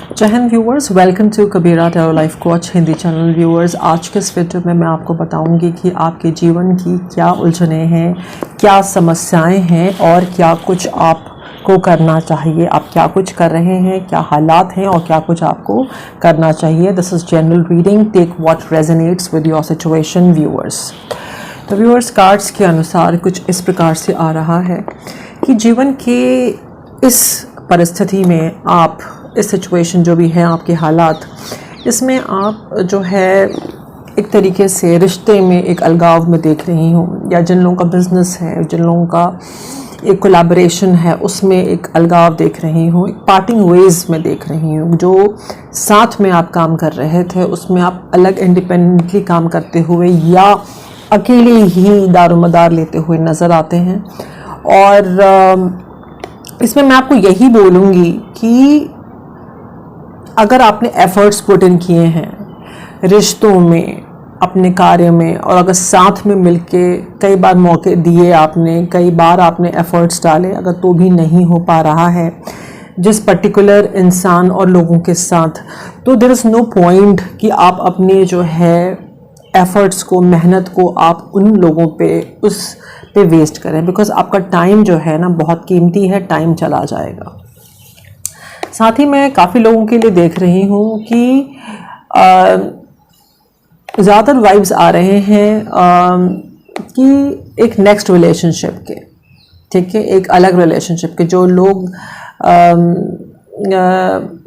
जय हिंद viewers, welcome to Kabira tarot life coach Hindi channel. Viewers, आज के इस वीडियो में मैं आपको बताऊंगी कि आपके जीवन की क्या उलझने हैं, क्या समस्याएं हैं और क्या कुछ आपको करना चाहिए। आप क्या कुछ कर रहे हैं, क्या हालात हैं और क्या कुछ आपको करना चाहिए। This is general reading, take what resonates with your situation. Viewers, तो व्यूअर्स, कार्ड्स के अनुसार कुछ इस प्रकार से आ रहा है कि जीवन के इस परिस्थिति में आप, इस सिचुएशन जो भी है, आपके हालात, इसमें आप जो है एक तरीके से रिश्ते में एक अलगाव में देख रही हूँ, या जिन लोगों का बिजनेस है, जिन लोगों का एक कोलैबोरेशन है, उसमें एक अलगाव देख रही हूँ, एक पार्टिंग वेज में देख रही हूँ। जो साथ में आप काम कर रहे थे उसमें आप अलग इंडिपेंडेंटली काम करते हुए या अकेले ही दारोमदार लेते हुए नज़र आते हैं। और इसमें मैं आपको यही बोलूँगी कि अगर आपने एफ़र्ट्स पुट इन किए हैं रिश्तों में, अपने कार्य में, और अगर साथ में मिलके कई बार मौके दिए आपने, कई बार आपने एफ़र्ट्स डाले, अगर तो भी नहीं हो पा रहा है जिस पर्टिकुलर इंसान और लोगों के साथ, तो देयर इज़ नो पॉइंट कि आप अपने जो है एफ़र्ट्स को, मेहनत को आप उन लोगों पे, उस पे वेस्ट करें। बिकॉज आपका टाइम जो है ना बहुत कीमती है, टाइम चला जाएगा। साथ ही मैं काफ़ी लोगों के लिए देख रही हूँ कि ज़्यादातर वाइब्स आ रहे हैं कि एक नेक्स्ट रिलेशनशिप के, ठीक है, एक अलग रिलेशनशिप के। जो लोग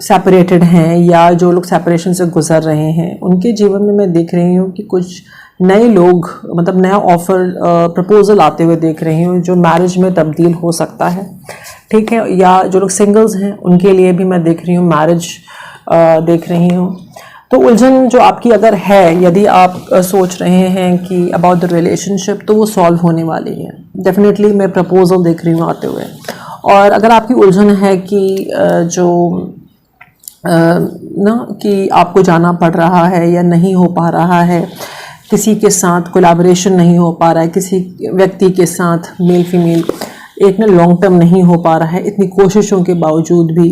सेपरेटेड हैं या जो लोग सेपरेशन से गुजर रहे हैं, उनके जीवन में मैं देख रही हूँ कि कुछ नए लोग, मतलब नया ऑफ़र, प्रपोजल आते हुए देख रही हूँ जो मैरिज में तब्दील हो सकता है, ठीक है। या जो लोग सिंगल्स हैं उनके लिए भी मैं देख रही हूँ मैरिज देख रही हूँ। तो उलझन जो आपकी अगर है, यदि आप सोच रहे हैं कि अबाउट द रिलेशनशिप, तो वो सॉल्व होने वाली है। डेफिनेटली मैं प्रपोजल देख रही हूँ आते हुए। और अगर आपकी उलझन है कि कि आपको जाना पड़ रहा है या नहीं हो पा रहा है, किसी के साथ कोलैबोरेशन नहीं हो पा रहा है, किसी व्यक्ति के साथ मेल फीमेल एक ना लॉन्ग टर्म नहीं हो पा रहा है इतनी कोशिशों के बावजूद भी,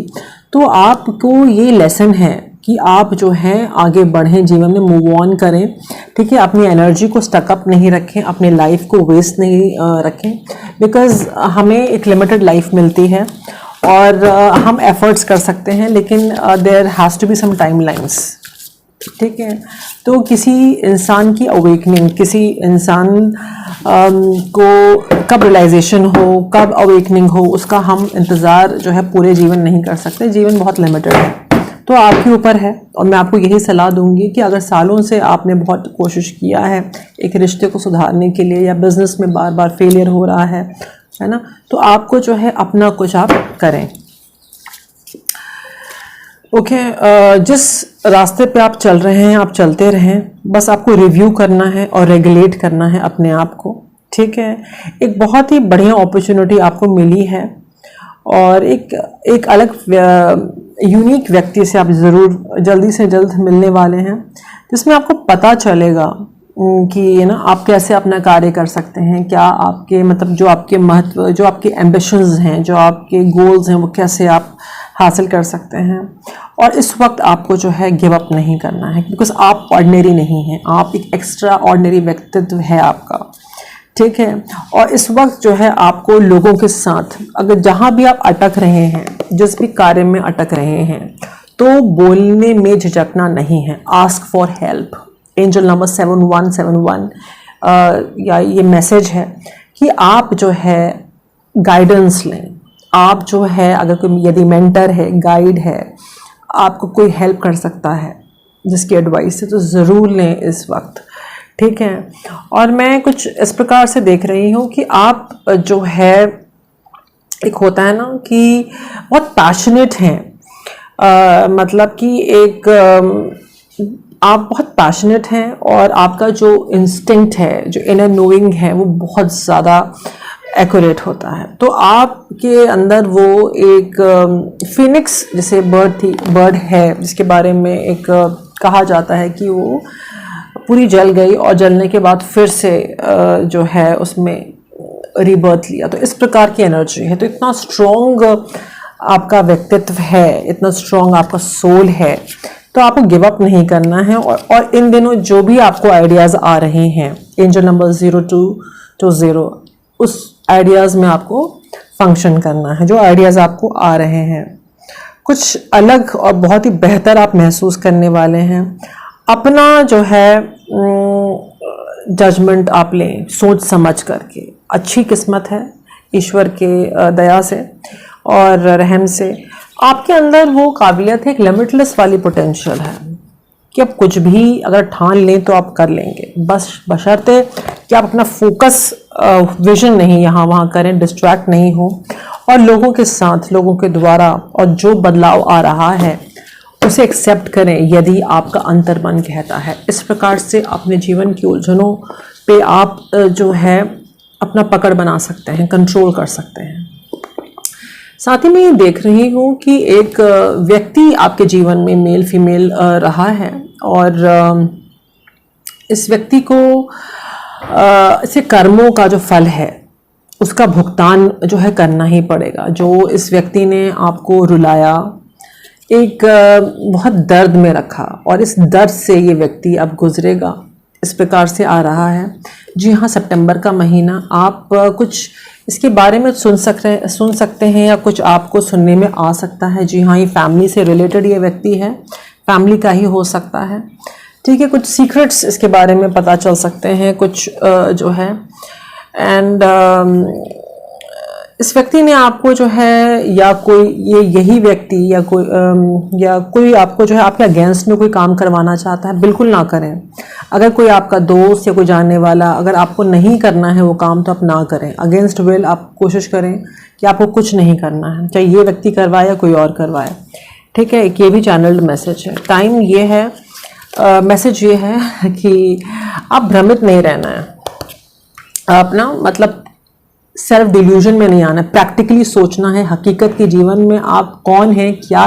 तो आपको ये लेसन है कि आप जो है आगे बढ़ें, जीवन में मूव ऑन करें, ठीक है। अपनी एनर्जी को स्टकअप नहीं रखें, अपने लाइफ को वेस्ट नहीं रखें। बिकॉज हमें एक लिमिटेड लाइफ मिलती है और हम एफर्ट्स कर सकते हैं, लेकिन there has to be some timelines, ठीक है। तो किसी इंसान की अवेकनिंग, किसी इंसान को कब रियलाइजेशन हो, कब अवेकनिंग हो, उसका हम इंतज़ार जो है पूरे जीवन नहीं कर सकते। जीवन बहुत लिमिटेड है, तो आपके ऊपर है। और मैं आपको यही सलाह दूंगी कि अगर सालों से आपने बहुत कोशिश किया है एक रिश्ते को सुधारने के लिए, या बिज़नेस में बार बार फेलियर हो रहा है ना, तो आपको जो है अपना कुछ आप करें। ओके, जिस रास्ते पे आप चल रहे हैं आप चलते रहें, बस आपको रिव्यू करना है और रेगुलेट करना है अपने आप को, ठीक है। एक बहुत ही बढ़िया अपॉर्चुनिटी आपको मिली है और एक अलग यूनिक व्यक्ति से आप ज़रूर जल्दी से जल्द मिलने वाले हैं, जिसमें आपको पता चलेगा कि ना आप कैसे अपना कार्य कर सकते हैं, क्या आपके मतलब जो आपके महत्व, जो आपके एम्बिशंस हैं, जो आपके गोल्स हैं, वो कैसे आप हासिल कर सकते हैं। और इस वक्त आपको जो है गिव अप नहीं करना है, बिकॉज आप ऑर्डिनरी नहीं हैं, आप एक एक्स्ट्रा ऑर्डिनरी व्यक्तित्व है आपका, ठीक है। और इस वक्त जो है आपको लोगों के साथ, अगर जहाँ भी आप अटक रहे हैं, जिस भी कार्य में अटक रहे हैं, तो बोलने में झिझकना नहीं है। Ask for help. Angel number 7171 या ये मैसेज है कि आप जो है गाइडेंस लें। आप जो है, अगर कोई यदि मेंटर है, गाइड है, आपको कोई हेल्प कर सकता है जिसकी एडवाइस है, तो ज़रूर लें इस वक्त, ठीक है। और मैं कुछ इस प्रकार से देख रही हूँ कि आप जो है, एक होता है ना कि बहुत पैशनेट हैं, मतलब कि एक आप बहुत पैशनेट हैं और आपका जो इंस्टिंक्ट है, जो इनर नोइंग है, वो बहुत ज़्यादा एक्यूरेट होता है। तो आपके अंदर वो एक फिनिक्स जैसे बर्ड है, जिसके बारे में एक कहा जाता है कि वो पूरी जल गई और जलने के बाद फिर से जो है उसमें रीबर्थ लिया। तो इस प्रकार की एनर्जी है। तो इतना स्ट्रॉन्ग आपका व्यक्तित्व है, इतना स्ट्रॉन्ग आपका सोल है, तो आपको गिव अप नहीं करना है। और इन दिनों जो भी आपको आइडियाज़ आ रहे हैं, एंजल नंबर 0220, उस आइडियाज़ में आपको फंक्शन करना है। जो आइडियाज़ आपको आ रहे हैं कुछ अलग और बहुत ही बेहतर आप महसूस करने वाले हैं। अपना जो है जजमेंट आप लें सोच समझ करके। अच्छी किस्मत है ईश्वर के दया से और रहम से। आपके अंदर वो काबिलियत है, एक लिमिटलेस वाली पोटेंशियल है कि आप कुछ भी अगर ठान लें तो आप कर लेंगे, बस बशर्ते कि आप अपना फोकस विजन नहीं यहाँ वहाँ करें, डिस्ट्रैक्ट नहीं हो, और लोगों के साथ, लोगों के द्वारा और जो बदलाव आ रहा है उसे एक्सेप्ट करें यदि आपका अंतर्मन कहता है। इस प्रकार से अपने जीवन की उलझनों पे आप जो है अपना पकड़ बना सकते हैं, कंट्रोल कर सकते हैं। साथ ही मैं ये देख रही हूँ कि एक व्यक्ति आपके जीवन में मेल फीमेल रहा है, और इस व्यक्ति को इसे कर्मों का जो फल है उसका भुगतान जो है करना ही पड़ेगा। जो इस व्यक्ति ने आपको रुलाया, एक बहुत दर्द में रखा, और इस दर्द से ये व्यक्ति अब गुजरेगा, इस प्रकार से आ रहा है। जी हाँ, सितंबर का महीना आप कुछ इसके बारे में सुन सकते हैं या कुछ आपको सुनने में आ सकता है। जी हाँ, ये फैमिली से रिलेटेड ये व्यक्ति है, फैमिली का ही हो सकता है। ठीक है, कुछ सीक्रेट्स इसके बारे में पता चल सकते हैं कुछ जो है। एंड इस व्यक्ति ने आपको जो है, या कोई यही व्यक्ति या कोई आपको जो है आपके अगेंस्ट में कोई काम करवाना चाहता है, बिल्कुल ना करें। अगर कोई आपका दोस्त या कोई जानने वाला, अगर आपको नहीं करना है वो काम, तो आप ना करें। अगेंस्ट विल आप कोशिश करें कि आपको कुछ नहीं करना है, चाहे ये व्यक्ति करवाए या कोई और करवाए। ठीक है, एक ये भी चैनल्ड मैसेज है। टाइम ये है, मैसेज ये है कि आप भ्रमित नहीं रहना है, आप ना मतलब सेल्फ डिल्यूजन में नहीं आना, प्रैक्टिकली सोचना है हकीकत के जीवन में आप कौन है, क्या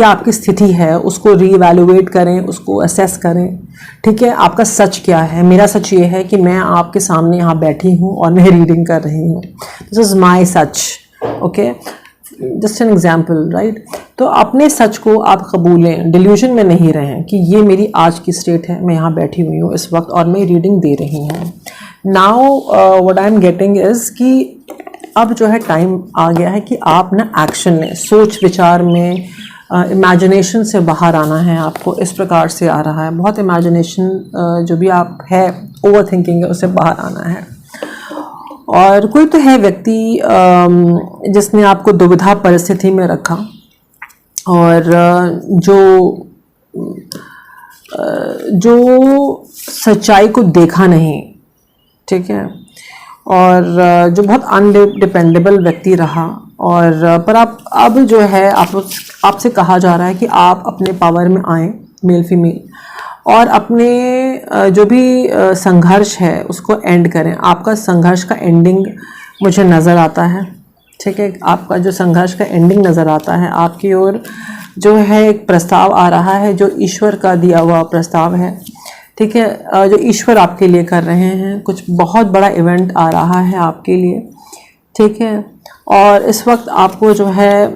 आपकी स्थिति है, उसको रीवैल्यूएट करें, उसको असेस करें। ठीक है, आपका सच क्या है। मेरा सच ये है कि मैं आपके सामने यहाँ बैठी हूँ और मैं रीडिंग कर रही हूँ, this is my such. Okay, just an example, right. तो अपने सच को आप कबूलें, डिल्यूजन में नहीं रहें कि ये मेरी आज की स्टेट है, मैं यहाँ बैठी हुई हूँ इस वक्त और मैं रीडिंग दे रही हूँ। Now what I am getting is कि अब जो है टाइम आ गया है कि आप ना एक्शन लें, सोच विचार में, इमेजिनेशन से बाहर आना है आपको। इस प्रकार से आ रहा है, बहुत इमेजिनेशन जो भी आप है, ओवर थिंकिंग है, उससे बाहर आना है। और कोई तो है व्यक्ति जिसने आपको दुविधा परिस्थिति में रखा, और जो सच्चाई को देखा नहीं, ठीक है, और जो बहुत अनडिपेंडेबल व्यक्ति रहा, और पर आप अब जो है आपसे कहा जा रहा है कि आप अपने पावर में आएँ, मेल फीमेल, और अपने जो भी संघर्ष है उसको एंड करें। आपका संघर्ष का एंडिंग मुझे नज़र आता है। ठीक है, आपका जो संघर्ष का एंडिंग नज़र आता है, आपकी ओर जो है एक प्रस्ताव आ रहा है, जो ईश्वर का दिया हुआ प्रस्ताव है। ठीक है, जो ईश्वर आपके लिए कर रहे हैं, कुछ बहुत बड़ा इवेंट आ रहा है आपके लिए। ठीक है, और इस वक्त आपको जो है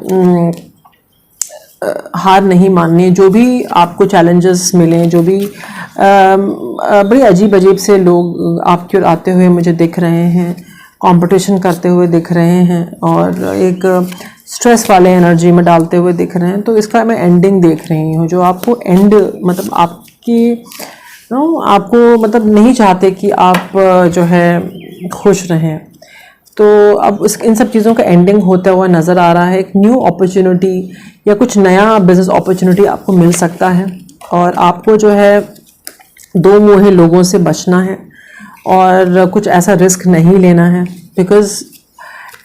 हार नहीं माननी। जो भी आपको चैलेंजेस मिले, जो भी बड़ी अजीब अजीब से लोग आपकी ओर आते हुए मुझे दिख रहे हैं, कंपटीशन करते हुए दिख रहे हैं, और एक स्ट्रेस वाले एनर्जी में डालते हुए दिख रहे हैं, तो इसका मैं एंडिंग देख रही हूँ। जो आपको एंड मतलब आपको मतलब नहीं चाहते कि आप जो है खुश रहें, तो अब इन सब चीज़ों का एंडिंग होता हुआ नज़र आ रहा है। एक न्यू अपॉर्चुनिटी या कुछ नया बिजनेस अपॉर्चुनिटी आपको मिल सकता है, और आपको जो है दो मुँहे लोगों से बचना है, और कुछ ऐसा रिस्क नहीं लेना है, बिकॉज़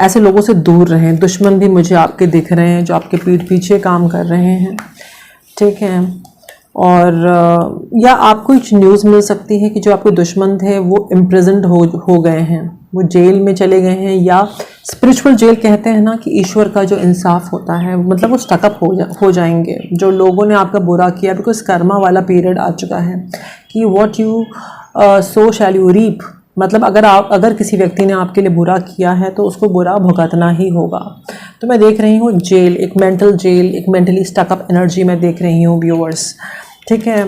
ऐसे लोगों से दूर रहें। दुश्मन भी मुझे आपके दिख रहे हैं जो आपके पीठ पीछे काम कर रहे हैं। ठीक है, और या आपको कुछ न्यूज़ मिल सकती है कि जो आपके दुश्मन थे वो इम्प्रिजन्ड हो गए हैं, वो जेल में चले गए हैं, या स्पिरिचुअल जेल कहते हैं ना कि ईश्वर का जो इंसाफ होता है, मतलब वो स्टकअप हो जाएंगे। जो लोगों ने आपका बुरा किया, बिकॉज कर्मा वाला पीरियड आ चुका है कि what you sow shall you reap. मतलब अगर किसी व्यक्ति ने आपके लिए बुरा किया है तो उसको बुरा भुगतना ही होगा। तो मैं देख रही हूँ जेल, एक मेंटल जेल, एक मेंटली स्टकअप एनर्जी मैं देख रही हूँ व्यूअर्स। ठीक है,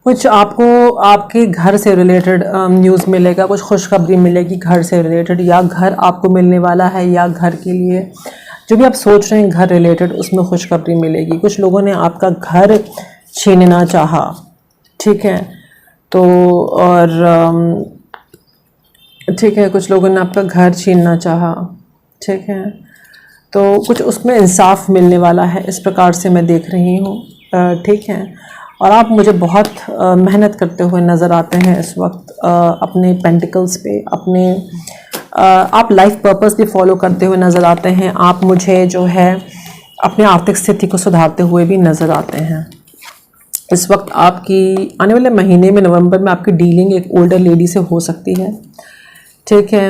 कुछ आपको आपके घर से रिलेटेड न्यूज़ मिलेगा, कुछ खुशखबरी मिलेगी घर से रिलेटेड, या घर आपको मिलने वाला है, या घर के लिए जो भी आप सोच रहे हैं घर रिलेटेड उसमें खुशखबरी मिलेगी। कुछ लोगों ने आपका घर छीनना चाहा, ठीक है, तो और ठीक है, कुछ लोगों ने आपका घर छीनना चाहा, ठीक है, तो कुछ उसमें इंसाफ मिलने वाला है, इस प्रकार से मैं देख रही हूँ। ठीक है, और आप मुझे बहुत मेहनत करते हुए नज़र आते हैं इस वक्त अपने पेंटिकल्स पे, अपने आप लाइफ पर्पस भी फॉलो करते हुए नज़र आते हैं। आप मुझे जो है अपने आर्थिक स्थिति को सुधारते हुए भी नज़र आते हैं। इस वक्त आपकी आने वाले महीने में नवंबर में आपकी डीलिंग एक ओल्डर लेडी से हो सकती है। ठीक है,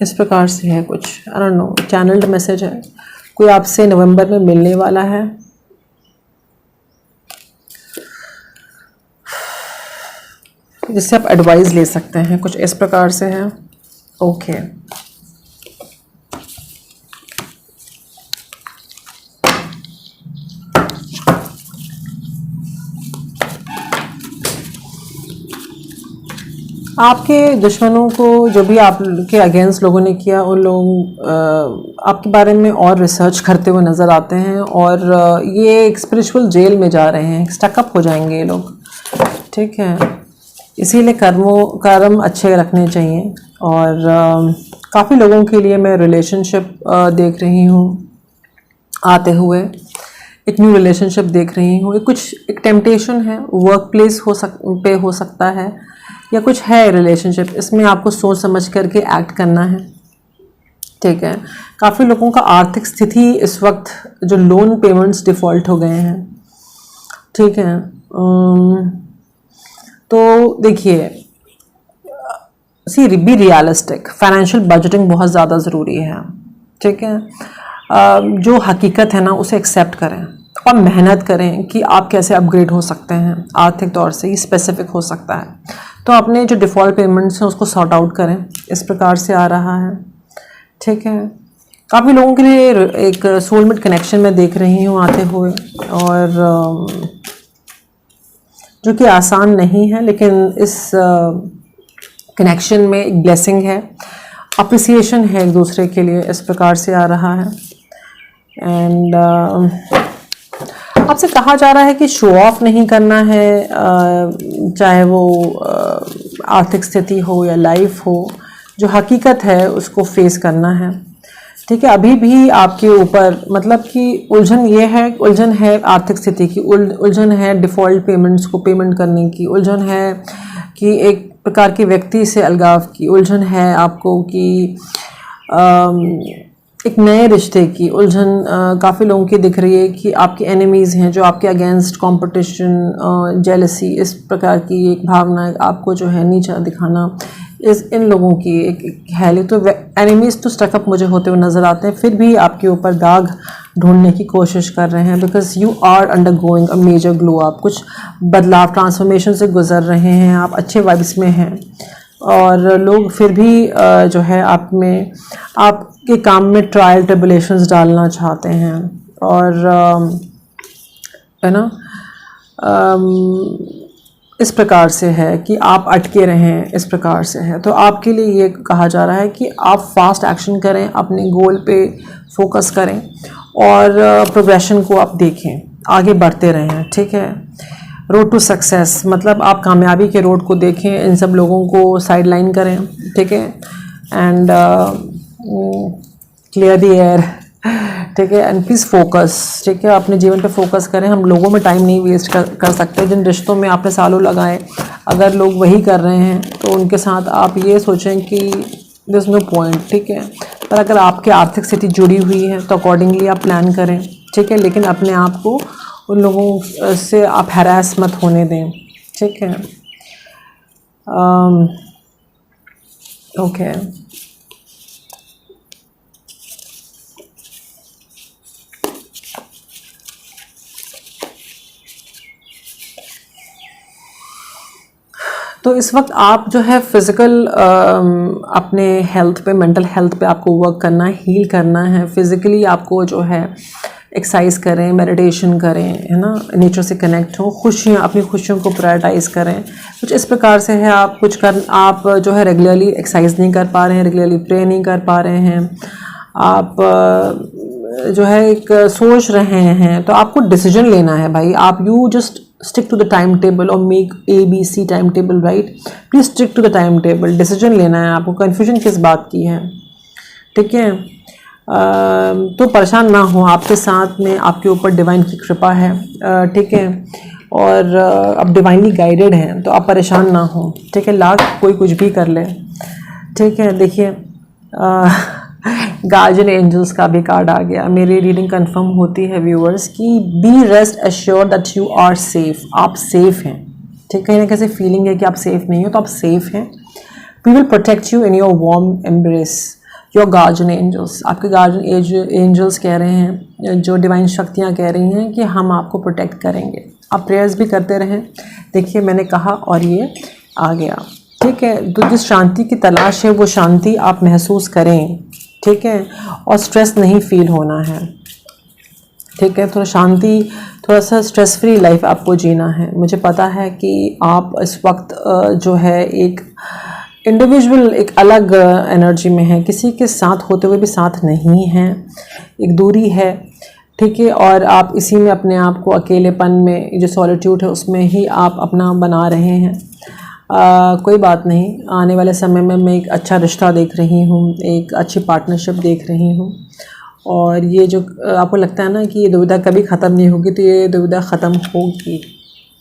इस प्रकार से है कुछ, I don't know, channelled message है, कोई आपसे नवंबर में मिलने वाला है। जिससे आप एडवाइस ले सकते हैं, कुछ इस प्रकार से है। ओके, आपके दुश्मनों को जो भी आपके अगेंस्ट लोगों ने किया, उन लोग आपके बारे में और रिसर्च करते हुए नज़र आते हैं, और ये एक स्पिरिचुअल जेल में जा रहे हैं, स्टकअप हो जाएंगे ये लोग। ठीक है, इसीलिए कर्म अच्छे रखने चाहिए। और काफ़ी लोगों के लिए मैं रिलेशनशिप देख रही हूँ आते हुए, एक न्यू रिलेशनशिप देख रही हूँ। एक टेम्पटेशन है, वर्क प्लेस पे हो सकता है, या कुछ है रिलेशनशिप, इसमें आपको सोच समझ करके एक्ट करना है। ठीक है, काफ़ी लोगों का आर्थिक स्थिति इस वक्त जो लोन पेमेंट्स डिफ़ॉल्ट हो गए हैं। ठीक है, तो देखिए, बी रियलिस्टिक, फाइनेंशियल बजटिंग बहुत ज़्यादा ज़रूरी है। ठीक है, जो हकीकत है ना उसे एक्सेप्ट करें और मेहनत करें कि आप कैसे अपग्रेड हो सकते हैं आर्थिक तौर से, ये स्पेसिफिक हो सकता है। तो अपने जो डिफ़ॉल्ट पेमेंट्स हैं उसको सॉर्ट आउट करें, इस प्रकार से आ रहा है। ठीक है, काफ़ी लोगों के लिए एक सोलमेट कनेक्शन मैं देख रही हूँ आते हुए, और जो कि आसान नहीं है, लेकिन इस कनेक्शन में एक ब्लेसिंग है, अप्रिसिएशन है एक दूसरे के लिए, इस प्रकार से आ रहा है। एंड आपसे कहा जा रहा है कि शो ऑफ नहीं करना है, चाहे वो आर्थिक स्थिति हो या लाइफ हो, जो हकीकत है उसको फेस करना है। ठीक है, अभी भी आपके ऊपर मतलब कि उलझन है आर्थिक स्थिति की, उलझन है डिफ़ॉल्ट पेमेंट्स को पेमेंट करने की, उलझन है कि एक प्रकार के व्यक्ति से अलगाव की, उलझन है आपको कि एक नए रिश्ते की उलझन काफ़ी लोगों की दिख रही है कि आपके एनिमीज़ हैं जो आपके अगेंस्ट, कंपटीशन, जेलसी, इस प्रकार की एक भावना आपको जो है नीचा दिखाना, इन लोगों की एक है। तो एनिमीज़ तो स्टकअप मुझे होते हुए नज़र आते हैं, फिर भी आपके ऊपर दाग ढूंढने की कोशिश कर रहे हैं, because you are undergoing a major glow up, कुछ बदलाव, ट्रांसफॉर्मेशन से गुजर रहे हैं, आप अच्छे वाइब्स में हैं, और लोग फिर भी जो है आप में आपके काम में ट्रायल ट्रिबुलेशंस डालना चाहते हैं, और है ना, इस प्रकार से है कि आप अटके रहें, इस प्रकार से है। तो आपके लिए ये कहा जा रहा है कि आप फास्ट एक्शन करें, अपने गोल पे फोकस करें, और प्रोग्रेशन को आप देखें, आगे बढ़ते रहें। ठीक है, रोड टू सक्सेस, मतलब आप कामयाबी के रोड को देखें, इन सब लोगों को साइड लाइन करें। ठीक है, एंड क्लियर द एयर। ठीक है, एंड प्लीज़ फोकस। ठीक है, अपने जीवन पे फोकस करें, हम लोगों में टाइम नहीं वेस्ट कर सकते। जिन रिश्तों में आपने सालों लगाए, अगर लोग वही कर रहे हैं तो उनके साथ आप ये सोचें कि देयर इज़ नो पॉइंट। ठीक है, पर अगर आपकी आर्थिक स्थिति जुड़ी हुई है तो अकॉर्डिंगली आप प्लान करें। ठीक है, लेकिन अपने आप को उन लोगों से आप हैरास मत होने दें। ठीक है, ओके, तो इस वक्त आप जो है फिज़िकल अपने हेल्थ पे, मेंटल हेल्थ पे आपको वर्क करना है, हील करना है। फिज़िकली आपको जो है एक्सरसाइज करें, मेडिटेशन करें, है ना, नेचर से कनेक्ट हो, खुशियाँ, अपनी खुशियों को प्रायोरिटाइज करें। कुछ इस प्रकार से है, आप जो है रेगुलरली एक्सरसाइज नहीं कर पा रहे हैं, रेगुलरली प्रे नहीं कर पा रहे हैं, आप जो है एक सोच रहे हैं, तो आपको डिसीजन लेना है भाई। आप you just stick to the time table और make ABC time table, right. Please stick to the time table, decision लेना है आपको। कन्फ्यूजन किस बात की है, ठीक है। तो परेशान ना हो, आपके साथ में आपके ऊपर डिवाइन की कृपा है, ठीक है, और आप डिवाइनली गाइडेड हैं, तो आप परेशान ना हो, ठीक है। लाख कोई कुछ भी कर ले, ठीक है। देखिए गार्जियन एंजल्स का भी कार्ड आ गया। मेरी रीडिंग कंफर्म होती है व्यूअर्स कि be rest assure that you are safe, आप सेफ हैं, ठीक। कहीं ना कहीं फीलिंग है कि आप सेफ नहीं हो, तो आप सेफ हैं। We will protect you in your warm embrace. Your guardian angels, आपके गार्जियन एंजल्स कह रहे हैं, जो डिवाइन शक्तियाँ कह रही हैं कि हम आपको प्रोटेक्ट करेंगे। आप प्रेयर्स भी करते रहें। देखिए मैंने कहा और ये आ गया, ठीक है। तो जिस शांति की तलाश है वो शांति आप महसूस करें, ठीक है, और स्ट्रेस नहीं फील होना है, ठीक है। थोड़ा शांति, थोड़ा सा स्ट्रेस फ्री लाइफ आपको जीना है। मुझे पता है कि आप इस वक्त जो है एक इंडिविजुअल, एक अलग एनर्जी में है, किसी के साथ होते हुए भी साथ नहीं हैं, एक दूरी है, ठीक है। और आप इसी में अपने आप को अकेलेपन में, जो सॉलिट्यूड है उसमें ही आप अपना बना रहे हैं। कोई बात नहीं, आने वाले समय में मैं एक अच्छा रिश्ता देख रही हूँ, एक अच्छी पार्टनरशिप देख रही हूँ। और ये जो आपको लगता है ना कि ये दुविधा कभी ख़त्म नहीं होगी, तो ये दुविधा ख़त्म होगी,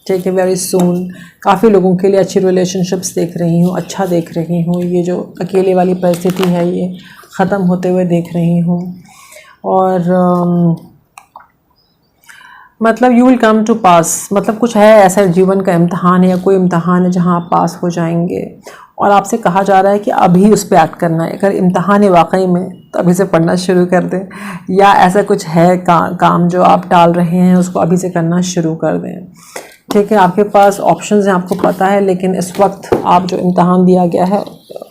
ठीक है, वेरी सून। काफ़ी लोगों के लिए अच्छी रिलेशनशिप्स देख रही हूँ, अच्छा देख रही हूँ। ये जो अकेले वाली परिस्थिति है ये ख़त्म होते हुए देख रही हूँ। और मतलब यू विल कम टू पास, मतलब कुछ है ऐसा जीवन का इम्तहान है या कोई इम्तहान है जहाँ आप पास हो जाएंगे। और आपसे कहा जा रहा है कि अभी उस पर एक्ट करना है। अगर इम्तहान है वाकई में, तो अभी से पढ़ना शुरू कर दें, या ऐसा कुछ है काम जो आप टाल रहे हैं उसको अभी से करना शुरू कर दें, ठीक है। आपके पास ऑप्शंस हैं, आपको पता है, लेकिन इस वक्त आप जो इम्तहान दिया गया है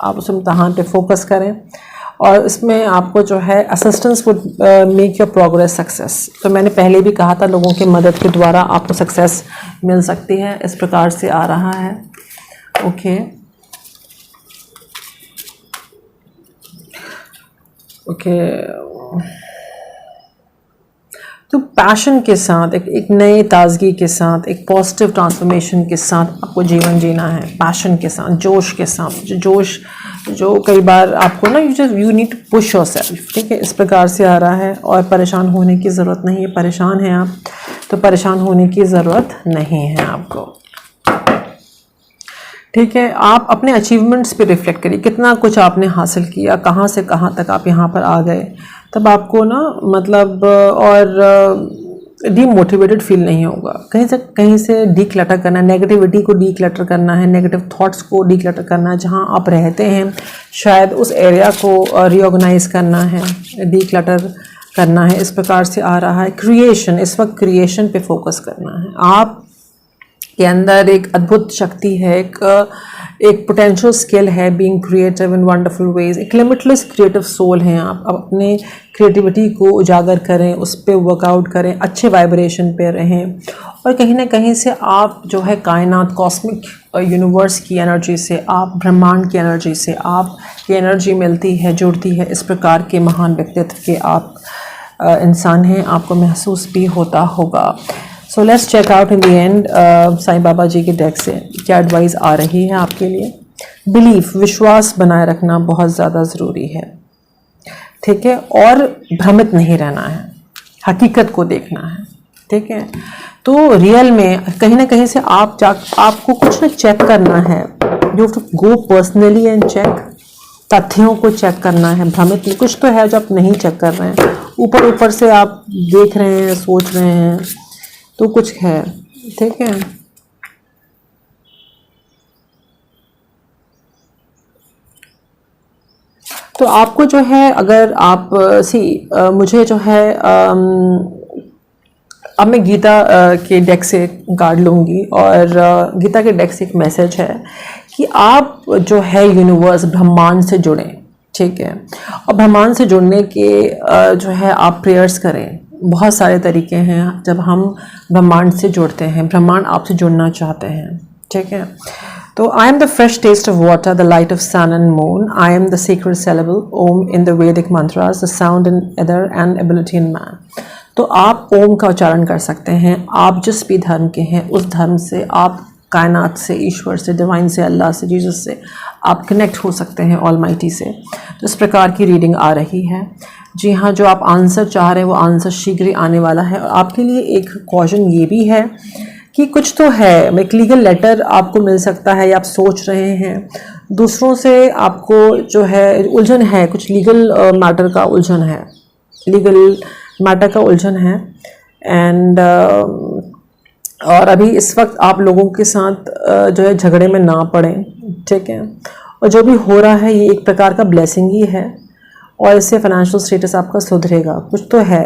आप उस इम्तहान पे फोकस करें। और इसमें आपको जो है assistance would make your progress success. तो मैंने पहले भी कहा था, लोगों की मदद के द्वारा आपको सक्सेस मिल सकती है। इस प्रकार से आ रहा है, ओके ओके। तो पैशन के साथ, एक नए ताजगी के साथ, एक पॉजिटिव ट्रांसफॉर्मेशन के साथ आपको जीवन जीना है, पैशन के साथ, जोश के साथ। जोश जो कई बार आपको ना, you need to push yourself, ठीक है, इस प्रकार से आ रहा है। और परेशान होने की ज़रूरत नहीं है। परेशान हैं आप, तो परेशान होने की ज़रूरत नहीं है आपको, ठीक है। आप अपने अचीवमेंट्स पे रिफ्लेक्ट करिए, कितना कुछ आपने हासिल किया, कहाँ से कहाँ तक आप यहाँ पर आ गए। तब आपको ना मतलब और डीमोटिवेटेड फील नहीं होगा। कहीं से डीक्लटर करना है, नेगेटिविटी को डीक्लटर करना है, नेगेटिव थॉट्स को डीक्लटर करना है। जहाँ आप रहते हैं शायद उस एरिया को रीऑर्गेनाइज करना है, डीक्लटर करना है। इस प्रकार से आ रहा है क्रिएशन। इस वक्त क्रिएशन पे फोकस करना है। आप के अंदर एक अद्भुत शक्ति है, एक पोटेंशियल स्किल है, being creative in wonderful ways. एक लिमिटलेस क्रिएटिव सोल हैं आप। अपने क्रिएटिविटी को उजागर करें, उस पर वर्कआउट करें, अच्छे वाइब्रेशन पे रहें। और कहीं ना कहीं से आप जो है कायनात, कॉस्मिक यूनिवर्स की एनर्जी से, आप ब्रह्मांड की एनर्जी से आपकी एनर्जी मिलती है, जुड़ती है। इस प्रकार के महान व्यक्तित्व के आप इंसान हैं, आपको महसूस भी होता होगा। So let's check out in the end Sai Baba ji के डेक से क्या एडवाइस आ रही है आपके लिए। बिलीफ, विश्वास बनाए रखना बहुत ज़्यादा ज़रूरी है, ठीक है। और भ्रमित नहीं रहना है, हकीकत को देखना है, ठीक है। तो रियल में कहीं ना कहीं से आपको कुछ ना चेक करना है। You have to go personally and check, तथ्यों को चेक करना है। भ्रमित नहीं, कुछ तो है जो आप नहीं चेक कर रहे हैं, ऊपर ऊपर से आप देख रहे हैं, सोच रहे हैं, तो कुछ है, ठीक है। तो आपको जो है, अगर आप मुझे जो है अब मैं गीता के डेक से कार्ड लूँगी और गीता के डेक से एक मैसेज है कि आप जो है यूनिवर्स ब्रह्मांड से जुड़ें, ठीक है। और ब्रह्मांड से जुड़ने के जो है आप प्रेयर्स करें। बहुत सारे तरीके हैं जब हम ब्रह्मांड से जुड़ते हैं, ब्रह्मांड आपसे जुड़ना चाहते हैं, ठीक है। तो I am the fresh taste of water, the light of sun and moon, I am the secret syllable Om in the Vedic mantras, the sound in ether and ability in man. तो आप ओम का उच्चारण कर सकते हैं। आप जिस भी धर्म के हैं उस धर्म से, आप कायनात से, ईश्वर से, डिवाइन से, अल्लाह से, जीसस से आप कनेक्ट हो सकते हैं, ऑलमाइटी से। तो इस प्रकार की रीडिंग आ रही है। जी हाँ, जो आप आंसर चाह रहे हैं वो आंसर शीघ्र ही आने वाला है। और आपके लिए एक कॉशन ये भी है कि कुछ तो है, एक लीगल लेटर आपको मिल सकता है या आप सोच रहे हैं दूसरों से, आपको जो है उलझन है, कुछ लीगल मैटर का उलझन है, लीगल मैटर का उलझन है। एंड और अभी इस वक्त आप लोगों के साथ जो है झगड़े में ना पड़ें, ठीक है। और जो भी हो रहा है ये एक प्रकार का ब्लेसिंग ही है और इससे फाइनेंशियल स्टेटस आपका सुधरेगा, कुछ तो है,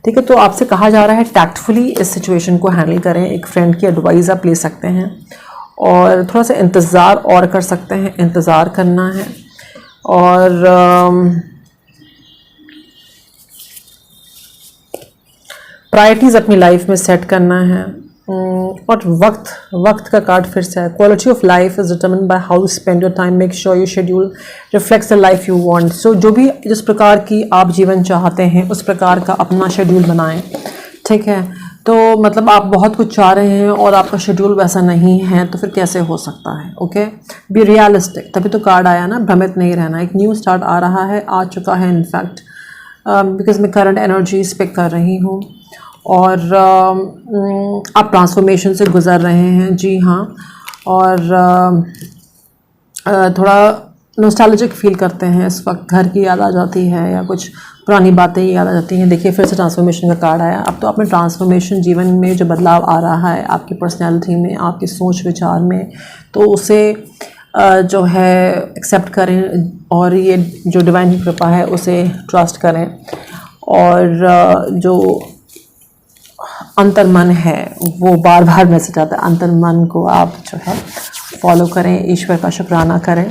ठीक है। तो आपसे कहा जा रहा है टैक्टफुली इस सिचुएशन को हैंडल करें। एक फ्रेंड की एडवाइस आप ले सकते हैं और थोड़ा सा इंतज़ार और कर सकते हैं, इंतज़ार करना है। और प्रायोरिटीज़ अपनी लाइफ में सेट करना है। और वक्त का कार्ड फिर से है। Quality of life is determined by how you spend your time, make sure your schedule reflects the life you want. So जो भी जिस प्रकार की आप जीवन चाहते हैं उस प्रकार का अपना शेड्यूल बनाएं, ठीक है। तो मतलब आप बहुत कुछ चाह रहे हैं और आपका शेड्यूल वैसा नहीं है तो फिर कैसे हो सकता है। ओके, बी रियलिस्टिक, तभी तो कार्ड आया ना, भ्रमित नहीं रहना। एक न्यू स्टार्ट आ रहा है, आ चुका है इनफैक्ट, बिकॉज मैं करंट एनर्जीज पिक कर रही हूँ। और आप ट्रांसफॉर्मेशन से गुज़र रहे हैं, जी हाँ। और थोड़ा नॉस्टैल्जिक फील करते हैं इस वक्त, घर की याद आ जाती है या कुछ पुरानी बातें याद आ जाती हैं। देखिए फिर से ट्रांसफॉर्मेशन का कार्ड आया। अब तो अपने ट्रांसफॉर्मेशन, जीवन में जो बदलाव आ रहा है आपकी पर्सनैलिटी में, आपकी सोच विचार में, तो उसे जो है एक्सेप्ट करें और ये जो डिवाइन की कृपा है उसे ट्रस्ट करें। और जो अंतर्मन है वो बार बार मैसेज आता है, अंतर्मन को आप जो है फॉलो करें, ईश्वर का शुक्राना करें।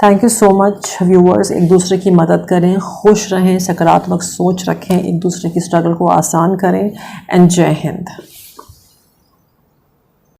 Thank you so much viewers. एक दूसरे की मदद करें, खुश रहें, सकारात्मक सोच रखें, एक दूसरे की स्ट्रगल को आसान करें। एंड जय हिंद।